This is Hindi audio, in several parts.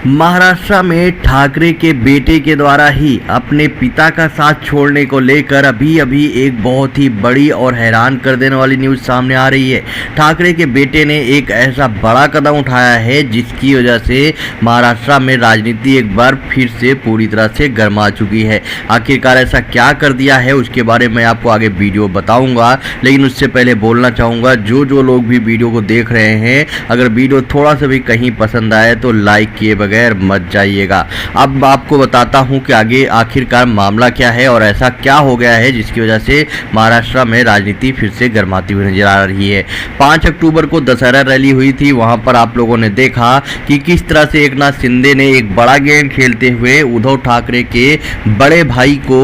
महाराष्ट्र में ठाकरे के बेटे के द्वारा ही अपने पिता का साथ छोड़ने को लेकर अभी अभी एक बहुत ही बड़ी और हैरान कर देने वाली न्यूज़ सामने आ रही है। ठाकरे के बेटे ने एक ऐसा बड़ा कदम उठाया है जिसकी वजह से महाराष्ट्र में राजनीति एक बार फिर से पूरी तरह से गर्मा चुकी है। आखिरकार ऐसा क्या कर दिया है उसके बारे में आपको आगे वीडियो बताऊंगा, लेकिन उससे पहले बोलना चाहूँगा जो लोग भी वीडियो को देख रहे हैं, अगर वीडियो थोड़ा सा भी कहीं पसंद आए तो लाइक किए बगैर मत जाइएगा। अब आपको बताता हूं कि आगे आखिरकार मामला क्या है और ऐसा क्या हो गया है जिसकी वजह से महाराष्ट्र में राजनीति फिर से गर्माती हुई नजर आ रही है। 5 अक्टूबर को दशहरा रैली हुई थी, वहां पर आप लोगों ने देखा कि किस तरह से एकनाथ शिंदे ने एक बड़ा गेम खेलते हुए उद्धव ठाकरे के बड़े भाई को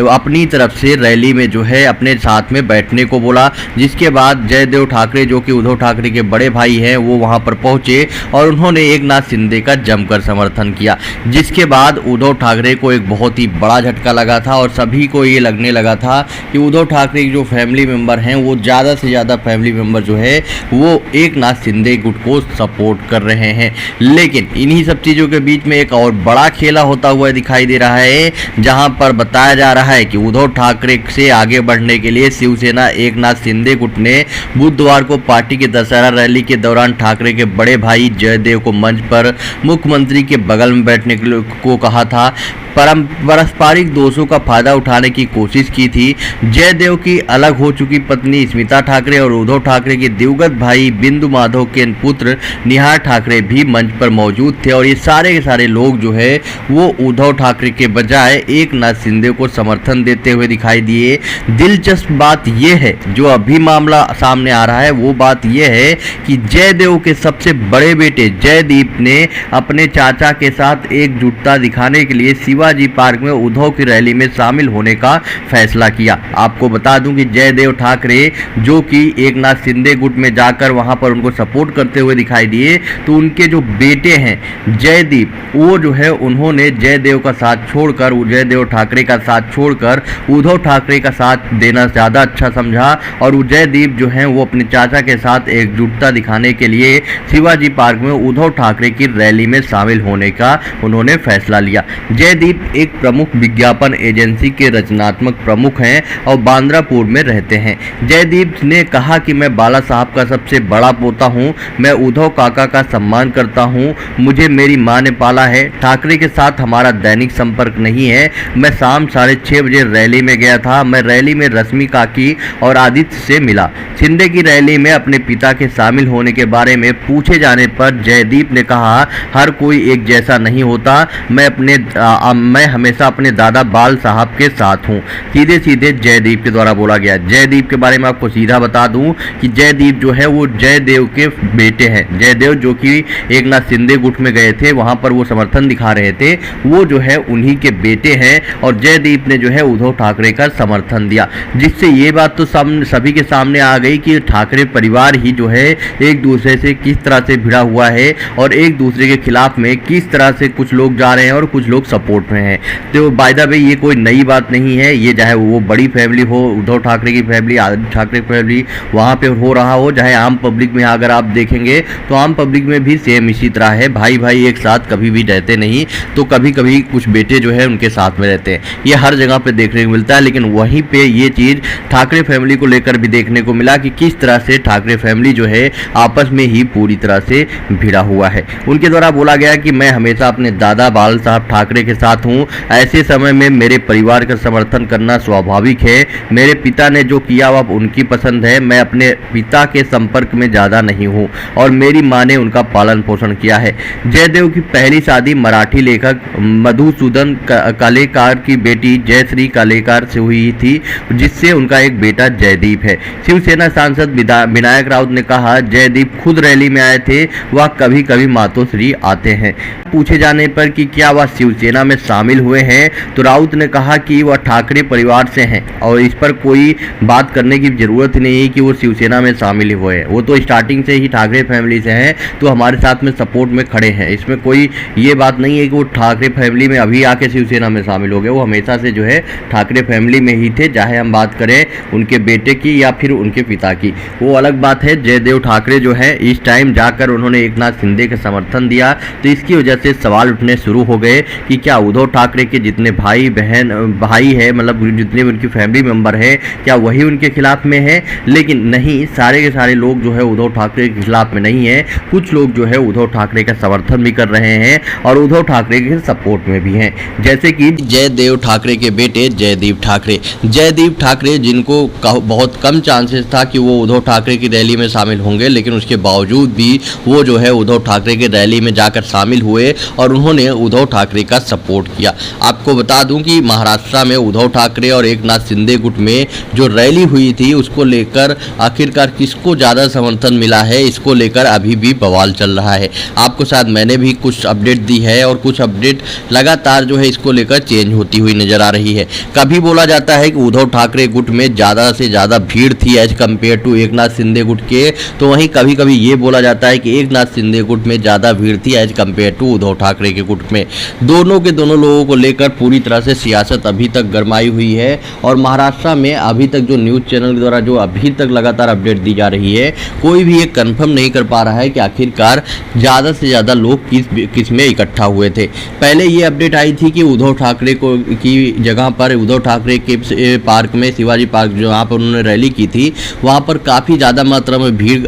अपनी तरफ से रैली में जो है अपने साथ में बैठने को बोला, जिसके बाद जयदेव ठाकरे जो कि उद्धव ठाकरे के बड़े भाई हैं वो वहां पर पहुंचे और उन्होंने एकनाथ शिंदे का जमकर समर्थन किया, जिसके बाद उद्धव ठाकरे को एक बहुत ही बड़ा झटका लगा था और सभी को ये लगने लगा था कि उद्धव ठाकरे के जो फैमिली मेंबर हैं वो ज़्यादा से ज़्यादा फैमिली मेंबर जो है वो एकनाथ शिंदे गुट को सपोर्ट कर रहे हैं। लेकिन इन्हीं सब चीज़ों के बीच में एक और बड़ा खेला होता हुआ दिखाई दे रहा है, जहां पर बताया जा रहा है कि उद्धव ठाकरे से आगे बढ़ने के लिए शिवसेना एकनाथ शिंदे गुट ने बुधवार को पार्टी के दशहरा रैली के दौरान ठाकरे के बड़े भाई जयदेव को मंच पर मुख्यमंत्री के बगल में बैठने को कहा था। पारस्परिक दोषों का फायदा उठाने की कोशिश की थी। जयदेव की अलग हो चुकी पत्नी स्मिता ठाकरे और उद्धव ठाकरे के दिवंगत भाई बिंदु माधव के पुत्र निहार ठाकरे भी मंच पर मौजूद थे और ये सारे के सारे लोग जो है वो उद्धव ठाकरे के बजाय एकनाथ शिंदे को समर्थन देते हुए दिखाई दिए। दिलचस्प बात यह है जो अभी मामला सामने आ रहा है, वो बात यह है कि जयदेव के सबसे बड़े बेटे जयदीप ने अपने चाचा के साथ एकजुटता दिखाने के लिए शिवाजी पार्क में उद्धव की रैली में शामिल होने का फैसला किया। आपको बता दूं कि जयदेव ठाकरे जो कि एकनाथ शिंदे गुट में जाकर वहां पर उनको सपोर्ट करते हुए दिखाई दिए, तो उनके जो बेटे हैं जयदीप, वो जो है उन्होंने जयदेव का साथ छोड़कर, जयदेव ठाकरे का साथ छोड़कर उद्धव ठाकरे का साथ देना ज़्यादा अच्छा समझा और वो जयदीप जो है वो अपने चाचा के साथ एकजुटता दिखाने के लिए शिवाजी पार्क में उद्धव ठाकरे की रैली में शामिल होने का उन्होंने फैसला लिया। जयदीप एक प्रमुख विज्ञापन एजेंसी के रचनात्मक प्रमुख हैं और बांद्रापुर में रहते हैं। जयदीप ने कहा कि मैं बाला साहब का सबसे बड़ा पोता हूं, मैं उद्धव काका का सम्मान करता हूं, मुझे मेरी मां ने पाला है। ठाकरे के साथ हमारा दैनिक संपर्क नहीं है। मैं शाम 6:30 बजे रैली में गया था। मैं रैली में रश्मि काकी और आदित्य से मिला। शिंदे की रैली में अपने पिता के शामिल होने के बारे में पूछे जाने पर जयदीप ने कहा, हर कोई एक जैसा नहीं होता। मैं हमेशा अपने दादा बाल साहब के साथ हूँ। सीधे जयदीप के द्वारा बोला गया। जयदीप के बारे में आपको सीधा बता दूं कि जयदीप जो है वो जयदेव के बेटे हैं। जयदेव जो कि एकनाथ शिंदे गुट में गए थे, वहां पर वो समर्थन दिखा रहे थे, वो जो है उन्हीं के बेटे हैं और जयदीप ने जो है उद्धव ठाकरे का समर्थन दिया, जिससे ये बात तो सभी के सामने आ गई कि ठाकरे परिवार ही जो है एक दूसरे से किस तरह से भिड़ा हुआ है और एक दूसरे के खिलाफ में किस तरह से कुछ लोग जा रहे हैं और कुछ लोग सपोर्ट में हैं। तो बाय द वे ये कोई नई बात नहीं है, ये चाहे वो बड़ी फैमिली हो, उद्धव ठाकरे की फैमिली, आदित्य ठाकरे की फैमिली, वहाँ पे हो रहा हो, चाहे आम पब्लिक में अगर आप देखेंगे तो आम पब्लिक में भी सेम इसी तरह है। भाई भाई एक साथ कभी भी रहते नहीं, तो कभी कभी कुछ बेटे जो है उनके साथ में रहते हैं। ये हर जगह पे देखने को मिलता है, लेकिन वहीं पे ये चीज़ ठाकरे फैमिली को लेकर भी देखने को मिला कि किस तरह से ठाकरे फैमिली जो है आपस में ही पूरी तरह से भिड़ा हुआ है। उनके द्वारा बोला गया कि मैं हमेशा अपने दादा बाल साहब ठाकरे के साथ हूँ। ऐसे समय में मेरे परिवार का समर्थन करना स्वाभाविक है। मेरे पिता ने जो किया वह उनकी पसंद है। मैं अपने पिता के संपर्क में ज़्यादा नहीं हूँ और मेरी माँ ने उनका पालन पोषण किया है। जयदेव की पहली शादी मराठी लेखक मधुसूदन कालेकार की बेटी जयश्री कालेकार से हुई थी, जिससे उनका एक बेटा जयदीप है। शिवसेना सांसद विनायक राउत ने कहा, जयदीप खुद रैली में आए थे, वह कभी कभी मातोश्री आते हैं। पूछे जाने पर कि क्या वह शिवसेना में शामिल हुए हैं, तो राउत ने कहा कि वह ठाकरे परिवार से हैं और इस पर कोई बात करने की जरूरत नहीं है कि वो शिवसेना में शामिल हुए हैं। वो तो स्टार्टिंग से ही ठाकरे फैमिली से हैं, तो हमारे साथ में सपोर्ट में खड़े हैं। इसमें कोई ये बात नहीं है कि वो ठाकरे फैमिली में अभी आके शिवसेना में शामिल हो गए। वो हमेशा से जो है ठाकरे फैमिली में ही थे, चाहे हम बात करें उनके बेटे की या फिर उनके पिता की, वो अलग बात है। जयदेव ठाकरे जो है इस टाइम जाकर उन्होंने एकनाथ शिंदे का समर्थन दिया, तो इसकी वजह से सवाल उठने शुरू हो गए कि क्या उद्धव ठाकरे के जितने भाई है, मतलब जितने उनकी फैमिली मेंबर है, क्या वही उनके खिलाफ में है। लेकिन नहीं, सारे के सारे लोग जो है उद्धव ठाकरे के खिलाफ में नहीं है। कुछ लोग जो है उद्धव ठाकरे का समर्थन भी कर रहे हैं और उद्धव ठाकरे के सपोर्ट में भी हैं, जैसे कि जयदेव ठाकरे के बेटे जयदीप ठाकरे जिनको बहुत कम चांसेस था कि वो उद्धव ठाकरे की रैली में शामिल होंगे, लेकिन उसके बावजूद भी वो जो है उद्धव ठाकरे की रैली में जाकर शामिल हुए और उन्होंने उद्धव ठाकरे का सपोर्ट किया। आपको बता दूं कि महाराष्ट्र में उद्धव ठाकरे और एकनाथ शिंदे गुट में जो रैली हुई थी, उसको लेकर आखिरकार किसको ज़्यादा समर्थन मिला है, इसको लेकर अभी भी बवाल चल रहा है। आपको शायद मैंने भी कुछ अपडेट दी है और कुछ अपडेट लगातार जो है इसको लेकर चेंज होती हुई नजर आ रही है। कभी बोला जाता है कि उद्धव ठाकरे गुट में ज़्यादा से ज़्यादा भीड़ थी as compare to Eknath Shinde गुट के, तो वहीं कभी कभी ये बोला जाता है कि एकनाथ शिंदे गुट में ज़्यादा भीड़ थी as compare to Uddhav Thackeray के गुट में। दोनों के दोनों लोगों को लेकर पूरी तरह से सियासत अभी तक गरमाई हुई है और महाराष्ट्र में अभी तक जो न्यूज़ चैनल द्वारा जो अभी तक लगातार अपडेट दी जा रही है, कोई भी ये कंफर्म नहीं कर पा रहा है कि आखिरकार ज़्यादा से ज़्यादा लोग किस में इकट्ठा हुए थे। पहले ये अपडेट आई थी कि उद्धव ठाकरे को की जगह पर उद्धव ठाकरे के पार्क में, शिवाजी पार्क जहाँ पर उन्होंने रैली की थी, वहाँ पर काफ़ी ज़्यादा मात्रा में भीड़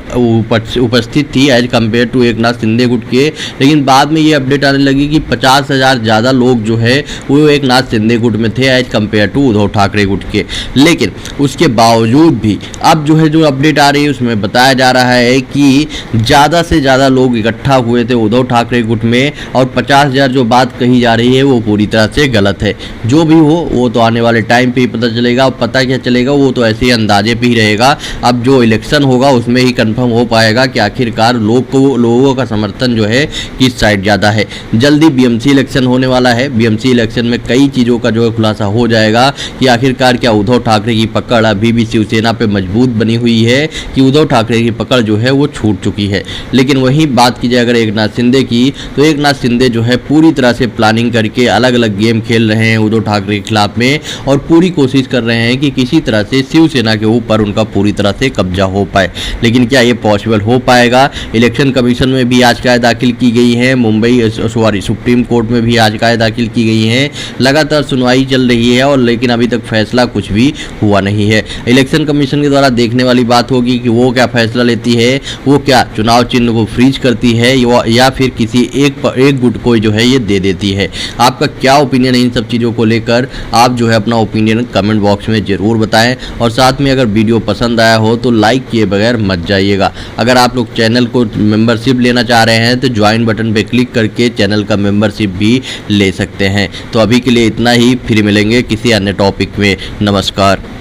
उपस्थित थी as compare to Eknath Shinde गुट के। लेकिन बाद में ये अपडेट आने लगी कि 50,000 ज़्यादा लोग जो है वो एकनाथ शिंदे गुट में थे as compare to Uddhav Thackeray गुट के। लेकिन उसके बावजूद भी अब जो है जो अपडेट आ रही है उसमें बताया जा रहा है कि ज़्यादा से ज़्यादा लोग इकट्ठा हुए थे उद्धव ठाकरे गुट में और 50,000 जो बात कही जा रही है वो पूरी तरह से गलत है। जो भी हो वो तो आने वाले टाइम पे ही पता चलेगा। और पता क्या चलेगा, वो तो ऐसे ही अंदाजे पे ही रहेगा। अब जो इलेक्शन होगा उसमें ही कंफर्म हो पाएगा कि आखिरकार लोगों का समर्थन जो है किस साइड ज़्यादा है। जल्दी बीएमसी इलेक्शन होने वाला है। बीएमसी इलेक्शन में कई चीज़ों का जो है खुलासा हो जाएगा कि आखिरकार क्या उद्धव ठाकरे की पकड़ अभी भी शिवसेना पे मजबूत बनी हुई है कि उद्धव ठाकरे की पकड़ जो है वो छूट चुकी है। लेकिन वही बात की जाए अगर एकनाथ शिंदे की, तो एकनाथ शिंदे जो है पूरी तरह से प्लानिंग करके अलग अलग गेम खेल रहे हैं उद्धव ठाकरे के खिलाफ में और पूरी कोशिश कर रहे हैं कि किसी तरह से शिवसेना के ऊपर उनका पूरी तरह से कब्जा हो पाए। लेकिन क्या ये पॉसिबल हो पाएगा? इलेक्शन कमीशन में भी याचिकाएं दाखिल की गई हैं, सुप्रीम कोर्ट में भी याचिकाएं दाखिल की गई हैं, लगातार सुनवाई चल रही है और लेकिन अभी तक फैसला कुछ भी हुआ नहीं है। इलेक्शन कमीशन के द्वारा देखने वाली बात होगी कि वो क्या फैसला लेती है, वो क्या चुनाव चिन्ह को फ्रीज करती है या फिर किसी एक गुट को जो है ये दे देती है। आपका क्या ओपिनियन है इन सब चीज़ों को लेकर? आप जो है अपना ओपिनियन कमेंट बॉक्स में ज़रूर बताएं और साथ में अगर वीडियो पसंद आया हो तो लाइक किए बगैर मत जाइएगा। अगर आप लोग चैनल को मेंबरशिप लेना चाह रहे हैं तो ज्वाइन बटन पे क्लिक करके चैनल का मेंबरशिप भी ले सकते हैं। तो अभी के लिए इतना ही, फिर मिलेंगे किसी अन्य टॉपिक में। नमस्कार।